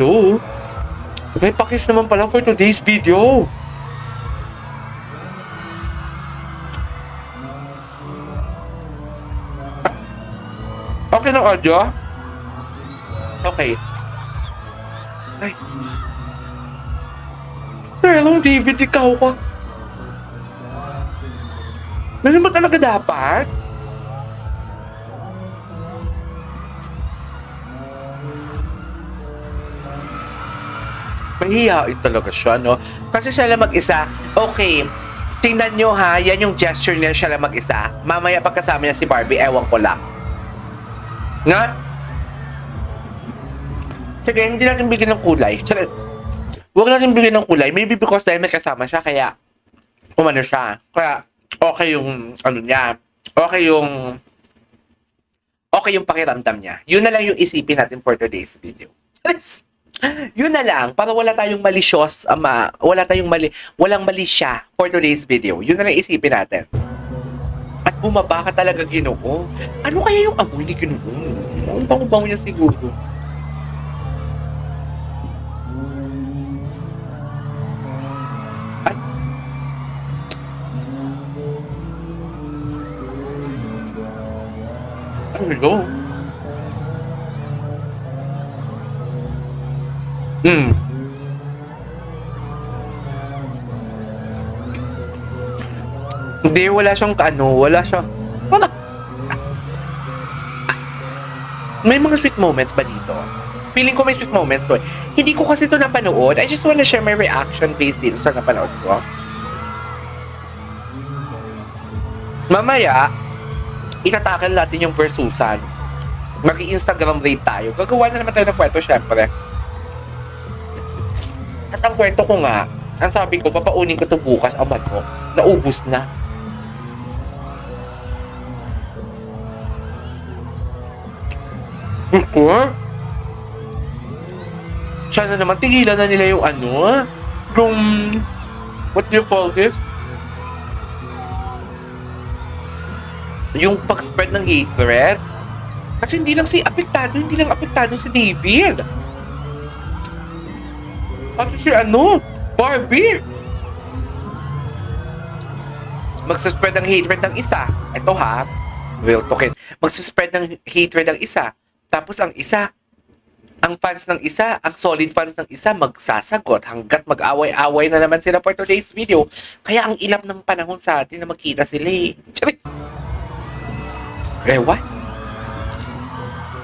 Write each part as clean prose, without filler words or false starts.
Hello? May pakis naman pala for today's video. Okay ng audio? Okay. Ay. Hello, David, ikaw ka. Ganun ba talaga dapat? Mahihain talaga siya, no? Kasi siya lang mag-isa. Okay, tingnan nyo ha, yan yung gesture niya, siya lang mag-isa. Mamaya pagkasama niya si Barbie, ewan ko lang. Nga? Sige, hindi natin bigyan ng kulay. Sige, huwag natin bigyan ng kulay. Maybe because dahil may kasama siya, kaya umano siya. Kaya okay yung ano niya. Okay yung pakiramdam niya. Yun na lang yung isipin natin for today's video. Yun na lang, para wala tayong malicious, walang mali siya for today's video. Yun na lang isipin natin. At bumaba ka talaga, Ginoo. Ano kaya yung amoy ni Ginoo? Ang bango-bango niya siguro. Ay. Ano? Hindi, wala siyang wala. May mga sweet moments ba dito? Feeling ko may sweet moments to. Hindi ko kasi ito napanood. I just wanna share my reaction based dito sa napanood ko. Mamaya, itatakal natin yung versusan. Mag-i-Instagram rate tayo. Gagawa na naman tayo ng kwento, syempre. At ang kwento ko nga, ang sabi ko, papaunin ko ito bukas, ang bato, naubos na. Sana naman, tigilan na nila yung yung, what do you call this? Yung pag-spread ng hatred. Kasi hindi lang apektado si David. Pati si Barbie. Magsaspread ng hatred ng isa. Ito ha, real talk. Magsaspread ng hatred ng isa. Tapos ang fans ng isa, ang solid fans ng isa, magsasagot hanggat mag-away-away na naman sila for today's video. Kaya ang ilap ng panahon sa atin na magkita sila eh. Charis! What?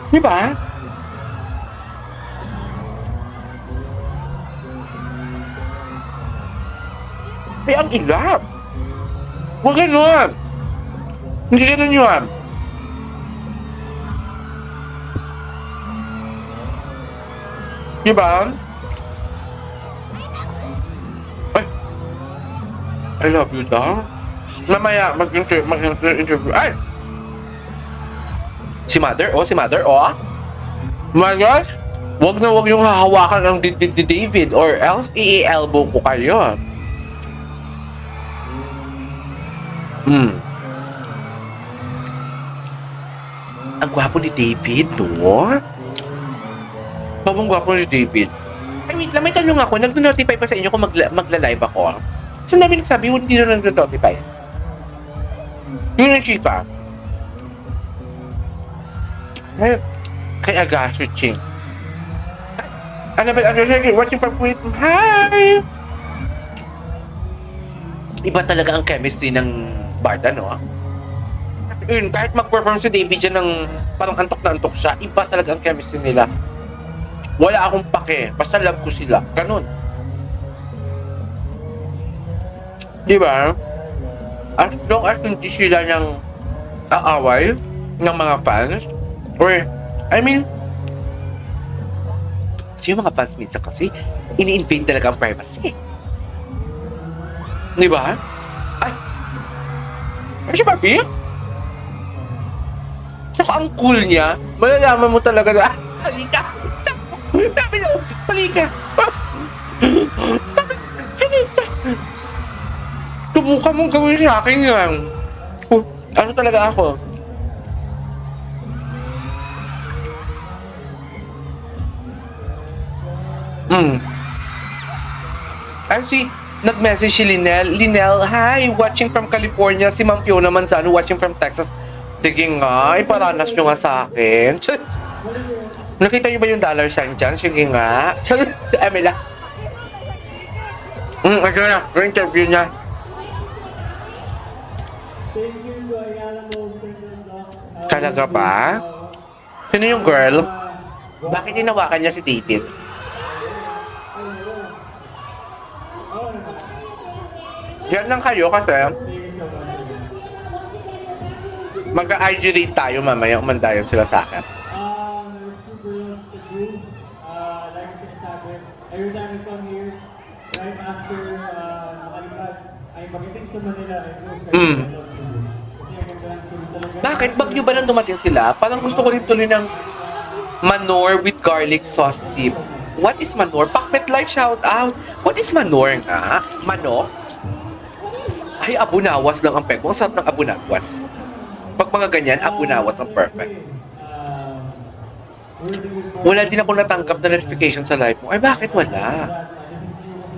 Diba? Ay, ang ilap! Huwag ganun! Hindi ganun yun! Diba? Ay! I love you daw. Mamaya, mag-interview. Ay! Si Mother, my gosh! Huwag yung hahawakan ng David or else i-elbow ko kayo. Ang gwapo ni David, no? Ang gwapo ni David. Ay, wait lang, may tanong ako. Nag-notify pa sa inyo kung magla-live ako? Saan namin nagsabi, hindi na nag-notify? Yun ang chika. Ay, kay Agassi Ching. Annabelle Agassi, watching from Kuwait. Hi! Iba talaga ang chemistry ng Barda, no? Yun, kahit mag-perform si David dyan ng parang antok na antok siya, iba talaga ang chemistry nila. Wala akong pake, basta love ko sila. Ganun. Diba? As long as hindi sila ng aaway ng mga fans, or, I mean, yung mga fans minsan kasi, ini-invade talaga ang privacy. Diba? Ay! Ano siya, Barbie? Saka ang cool niya, malalaman mo talaga na, halika! Sabi na, halika! Halika! Subukan mong gawin sa akin yan. Ano talaga ako? Mm. Ay, nag-message si Linel. Linel, hi, watching from California. Si Ma'am Fiona Manzano, watching from Texas. Sige nga, iparanas nyo nga sa akin. Nakita nyo ba yung dollar sign dyan? Sige nga. Si Emila. Ito na, yung interview niya. Talaga ba? Sino yung girl? Bakit hinawakan niya si David? Yan lang kayo kasi mag-IG rate tayo mamaya, umandayan sila sa akin. Super loves the groove. Like sinasabi, every time I come here, right after nakalipad, ay pagdating sa Manila, I post like I love Cebu. Kasi ang ganda ng Cebu talaga. Bakit? Bagyo ba nang dumating sila? Parang gusto ko rin tuloy ng manor with garlic sauce dip. What is manor? Pakmet Life shout out. What is manor nga? Manok? Ay, abunawas lang ang peg mo. Ang sarap ng abunawas. Pag mga ganyan, abunawas ang perfect. Wala din ako natanggap na notification sa live mo. Ay, bakit wala?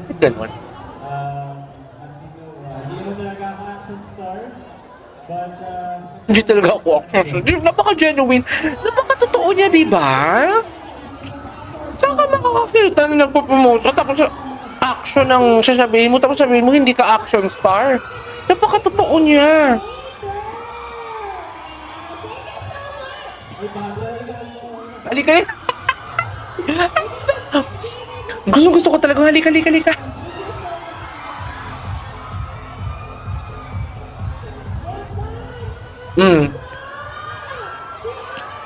Bakit ganun? As we know, hindi naman talaga ako action star, but Hindi talaga ako action. Napaka-genuine. Napaka-totoo niya, di ba? Saan ka makakakita na nagpo-promote? Tapos action ang sasabihin mo, tapos sabihin mo, hindi ka action star. Napaka-totoo niya. Halika rin. Gusto ko talaga. Halika.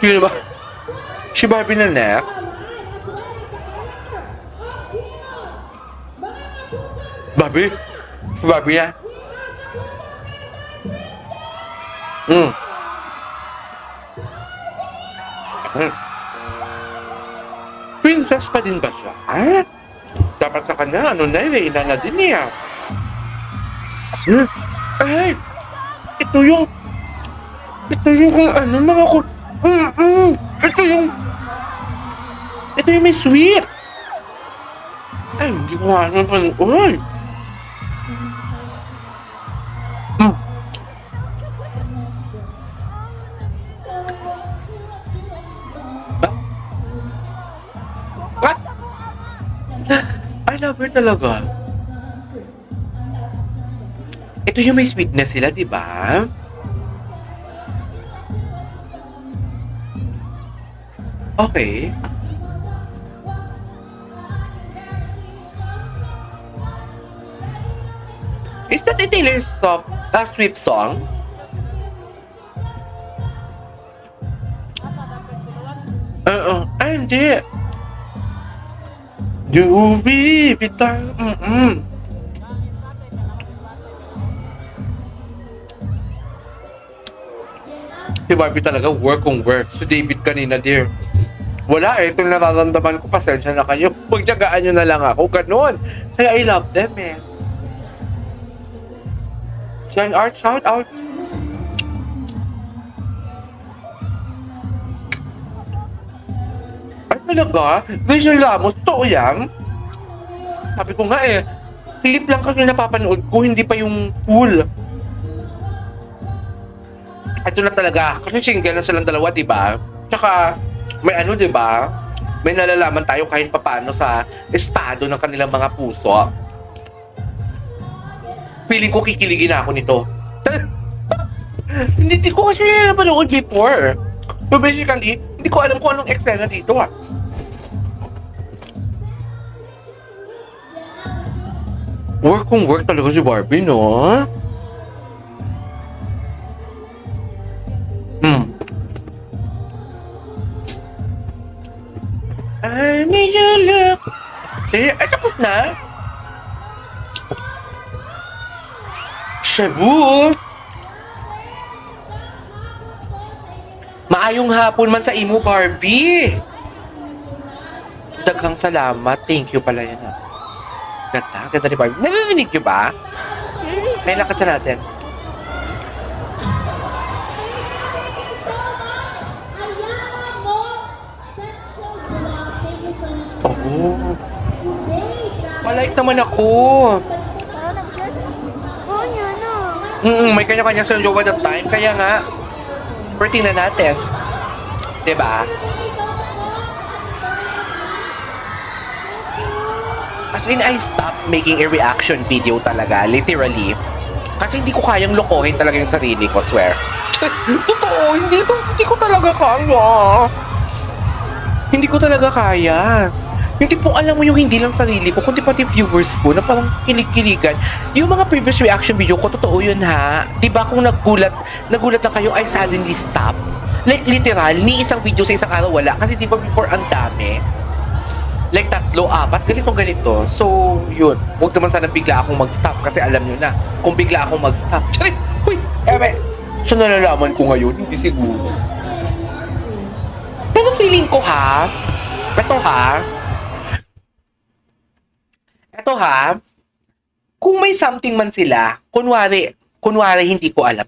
Sino ba? Si Barbie na na. Barbie? Si Barbie na. Princess pa din ba siya? Dapat sa kanya, Reyna na din niya. Ay! Ito yung mga ko... Ito yung may sweet! Ay, hindi ko nga naman panood. I love her talaga. Ito yung may sweetness sila, di ba? Okay. Is that a Taylor Swift song? Ay, hindi. You be bitang. Si Barbie talaga, work kung work. Si David kanina, dear. Wala eh, itong nararamdaman ko, pasensya na kayo. Pagtyagaan nyo na lang ako, ganun. Kaya I love them eh. Shout out. Ay talaga? Rachel Ramos, totoo yan? Sabi ko nga eh, clip lang kasi napapanood ko, hindi pa yung full. Ito na talaga, kasi single na silang dalawa, di ba? Tsaka, may di ba? May nalalaman tayo kahit papaano sa estado ng kanilang mga puso. Feeling ko kikiligin na ako nito. Hindi ko kasi napanood before. So basically, hindi ko alam kung anong eksena dito Work kung work talaga si Barbie, no? I need you look. Ay, tapos na. Cebu. Maayong hapon man sa imo, Barbie. Daghang salamat. Thank you pala yan. Ganda ni Barbie. Narinig niyo ba? May lakas na natin. Oh. Malike naman ako. Parang nag-flash. Oo, yan na. May kanya-kanya sa jowa that time. Kaya nga, pero tingnan natin. Diba? As in, I stopped making a reaction video talaga. Literally. Kasi hindi ko kayang lokohin talaga yung sarili ko, swear. Totoo, hindi ko talaga kaya. Hindi ko talaga kaya. Hindi po alam mo yung hindi lang sarili ko, kundi pati viewers ko na parang kilig-kiligan. Yung mga previous reaction video ko, totoo yun ha. Diba kung nagulat lang kayo, I suddenly stop. Like literal, ni isang video sa isang araw wala. Kasi diba before ang dami. Like 3, 4, ganito. So, yun. Huwag naman sana bigla akong mag-stop kasi alam nyo na, kung bigla akong mag-stop, charit! Huy! So nalalaman ko ngayon, hindi siguro. Pero feeling ko ha, ito ha, kung may something man sila, kunwari hindi ko alam.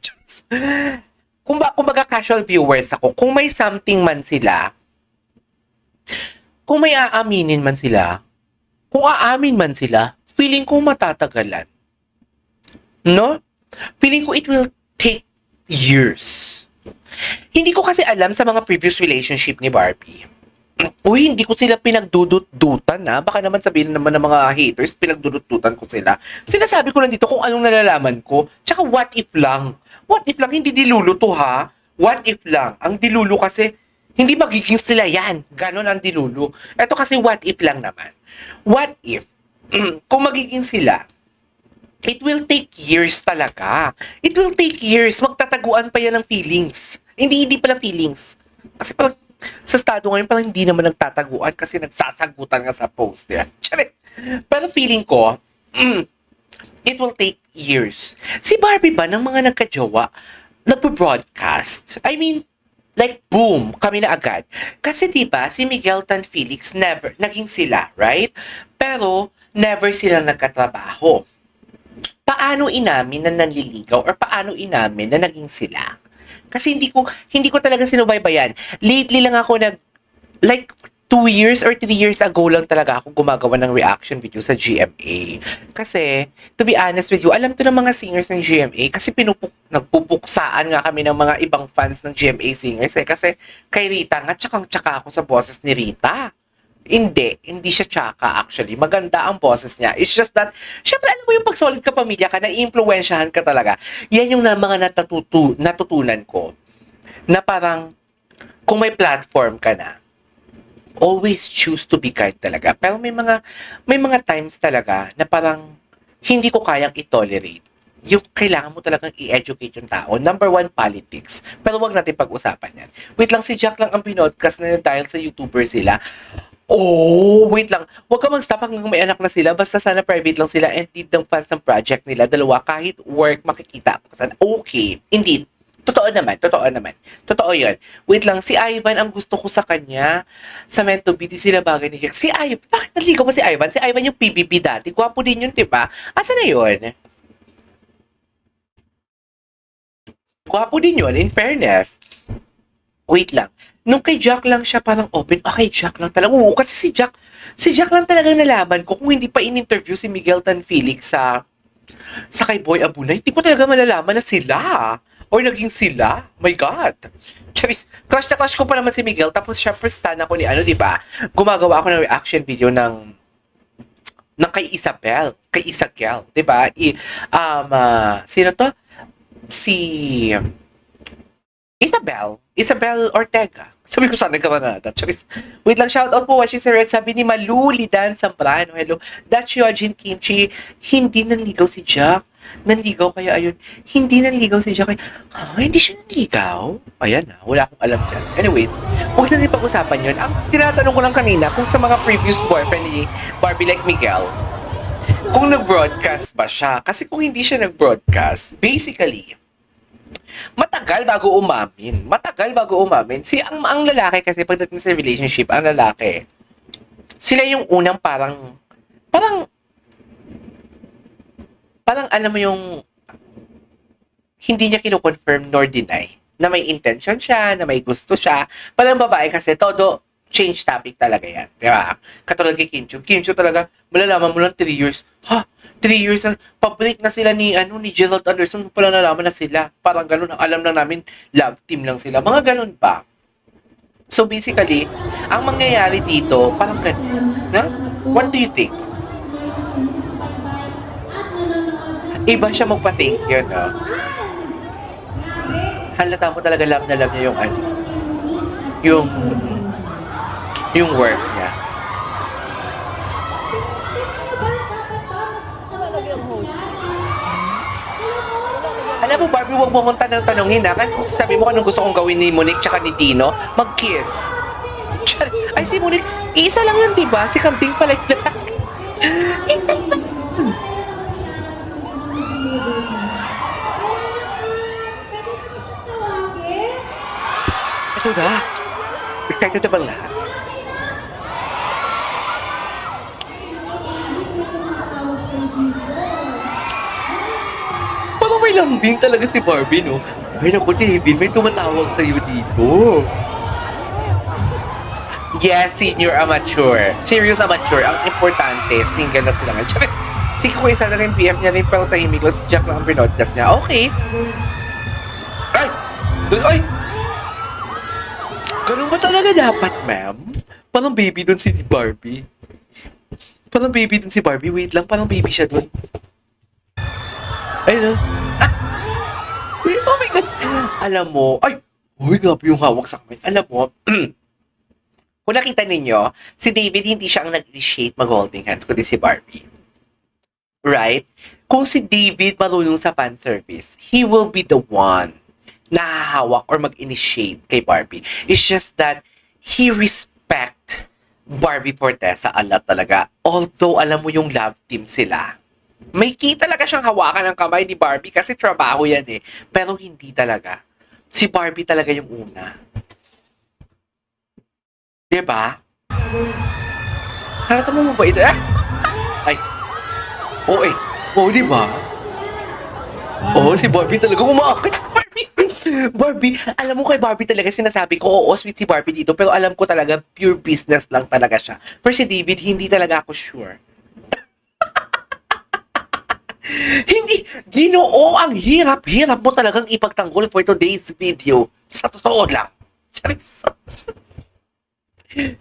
Kumbaga casual viewers ako, kung may something man sila, kung may aaminin man sila, kung aamin man sila, feeling ko matatagalan. No? Feeling ko it will take years. Hindi ko kasi alam sa mga previous relationship ni Barbie. Uy, hindi ko sila pinagdudut-dutan na. Baka naman sabihin naman ng mga haters, pinagdudut-dutan ko sila. Sinasabi ko lang dito kung anong nalalaman ko. Tsaka what if lang? What if lang? Hindi dilulo to ha? What if lang? Ang dilulo kasi, hindi magiging sila yan. Ganon ang dilulo. Ito kasi what if lang naman. What if, kung magiging sila, it will take years talaga. It will take years. Magtataguan pa yan ng feelings. Hindi pala feelings. Kasi parang sa estado ngayon parang hindi naman nagtataguan kasi nagsasagutan nga sa post. Yeah. Pero feeling ko, it will take years. Si Barbie ba ng mga nagka-jowa, nagpo-broadcast? I mean, like boom, kami na agad. Kasi diba, si Miguel Tan Felix naging sila, right? Pero, never sila nagkatrabaho. Paano inamin na nanliligaw or paano inamin na naging sila? Kasi hindi ko talaga sinubaybayan. Lately lang ako like 2 years or 3 years ago lang talaga ako gumagawa ng reaction video sa GMA. Kasi, to be honest with you, alam to ng mga singers ng GMA kasi nagpupuksaan nga kami ng mga ibang fans ng GMA singers eh. Kasi kay Rita nga, tsaka ako sa boses ni Rita. Hindi siya tsaka actually. Maganda ang boses niya. It's just that, syempre alam mo yung pag solid ka pamilya ka, na-influensyahan ka talaga. Yan yung mga natutunan ko. Na parang, kung may platform ka na, always choose to be kind talaga. Pero may mga times talaga na parang hindi ko kayang i-tolerate. Yung kailangan mo talagang i-educate yung tao. Number 1, politics. Pero wag natin pag-usapan yan. Wait lang, si Jack lang ang pinodcast na dahil sa YouTuber sila. Oh, wait lang. Huwag ka mag-stop hanggang may anak na sila. Basta sana private lang sila and need ng fans ng project nila. Dalawa, kahit work, makikita. Okay, indeed. Totoo naman. Totoo yun. Wait lang, si Ivan, ang gusto ko sa kanya, sa meant to be, di sila bagay ni Jack. Si Ivan, bakit naligaw ba si Ivan? Si Ivan yung PBB dati. Gwapo din yun, diba? Asa na yun? Gwapo din yun, in fairness. Wait lang. Nung kay Jack lang siya parang open, kay Jack lang talaga. Oo, kasi si Jack lang talaga nalaman ko kung hindi pa in-interview si Miguel Tan Felix sa kay Boy Abunay. Hindi ko talaga malalaman na sila. Or naging sila. My God. Charis, crush na crush ko pa naman si Miguel. Tapos syempre stan ako ni di ba? Gumagawa ako ng reaction video ng kay Isabel. Kay Isabel. Di ba? Sino to? Si Isabel Ortega. Sabi ko sana ka na. Wait lang, shout out po watching si Red. Sabi ni Malulidan Zambrano. Hello. That's Eugene Kimchi. Hindi nanligaw si Jack. Nanligaw kaya ayun. Hindi nanligaw si Jack. Hindi siya nanligaw? Ayan na. Wala akong alam dyan. Anyways, huwag na rin pag-usapan yun. Ang tinatanong ko lang kanina kung sa mga previous boyfriend ni Barbie like Miguel, kung nag-broadcast ba siya. Kasi kung hindi siya nag-broadcast, basically, matagal bago umamin. Ang lalaki kasi pagdating sa relationship, ang lalaki, sila yung unang parang alam mo yung hindi niya kino-confirm nor deny na may intention siya, na may gusto siya. Parang babae kasi todo change topic talaga yan. Di ba? Katulad kay Kim Chiu. Kim Chiu talaga, malalaman mo lang 3 years. Ha? 3 years na, pabalik na sila ni Gerald Anderson, pala nalaman na sila. Parang ganun, ang alam lang namin, love team lang sila. Mga ganun pa. So basically, ang mangyayari dito, parang ganun. Ha? What do you think? Iba siya magpa-think yun, no? Halata mo talaga love na love niya yung work niya. Alam mo, Barbie, huwag mo kong tanongin, ha? Kasi kung sasabi mo anong gusto kong gawin ni Monique tsaka ni Dino, mag-kiss. Ay, si Monique, isa lang yun, diba? Si Kambing pala yun. Isa lang. Ito na. Excited na bang lahat? Parang may lambing talaga si Barbie, no? Ay, naku, David, may tumatawag sa'yo dito. Yes, senior amateur. Serious amateur. Ang importante, single na sila nga. Tsaka, si Kuya isa na rin PF niya rin, pero tahimik lang si Jack lang ang binodcast niya. Okay. Ay! Ay! Ganun ba talaga dapat, ma'am? Parang baby dun si Barbie. Parang baby dun si Barbie. Wait lang, parang baby siya dun. Ay, no? Ah! Oh my God! Alam mo, ay! Uy, grabe yung hawak sa akin. Alam mo, kung nakita ninyo, si David hindi siya ang nag-initiate mag-holding hands, kundi si Barbie. Right? Kung si David marunong sa fan service, he will be the one na hahawak or mag-initiate kay Barbie. It's just that he respect Barbie Fortesa a lot talaga. Although, alam mo yung love team sila. May key talaga siyang hawakan ng kamay ni Barbie kasi trabaho yan eh. Pero hindi talaga. Si Barbie talaga yung una. Diba? Halata mo ba ito? Ah! Ay. Oo eh. Oo, diba? Oo, si Barbie talaga umakit. Barbie, alam mo kay Barbie talaga sinasabi ko, oo, sweet si Barbie dito, pero alam ko talaga, pure business lang talaga siya. Pero si David, hindi talaga ako sure. Hindi, Ginoo, ang hirap mo talagang ipagtanggol for today's video. Sa totoo lang. Charis.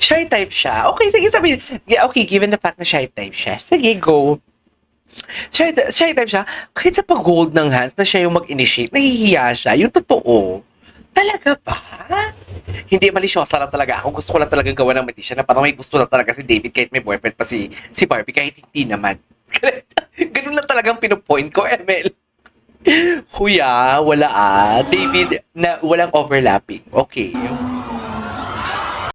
Shy type siya. Okay, sige, sabihin. Okay, given the fact na shy type siya, sige, go. Shy type siya, kahit sa pag-hold ng hands na siya yung mag-initiate, nahihiya siya. Yung totoo. Talaga ba? Hindi, malisyosa lang talaga ako. Gusto ko lang talaga gawa ng matisya na parang may gusto lang talaga si David kahit may boyfriend pa si Barbie, kahit hindi naman. Ganun lang talagang pinupoint ko, ML. Huya, wala David, na walang overlapping. Okay.